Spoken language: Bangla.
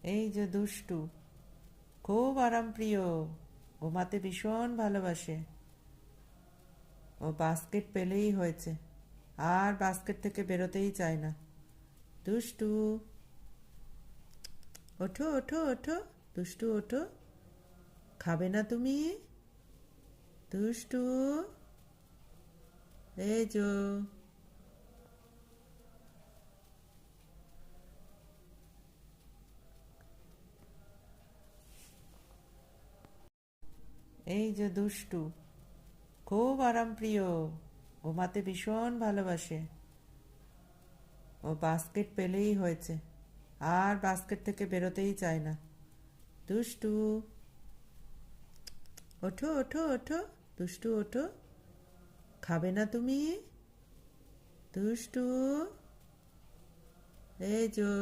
এই যে দুষ্টু, খুব আরাম প্রিয়, ঘুমাতে ভীষণ ভালোবাসে। ও বাস্কেট পেলেই হয়েছে, আর বাস্কেট থেকে বেরোতেই চায় না। দুষ্টু, ওঠো ওঠো ওঠো, দুষ্টু ওঠো, খাবে না তুমি? দুষ্টু, এই যো, এই যে দুষ্টু, খুব আরাম প্রিয়, ঘুমাতে ভীষণ ভালোবাসে। ও বাস্কেট পেলেই হয়েছে, আর বাস্কেট থেকে বেরোতেই চায় না। দুষ্টু, ওঠো ওঠো ওঠো, দুষ্টু ওঠো, খাবে না তুমি? দুষ্টু, এই যো।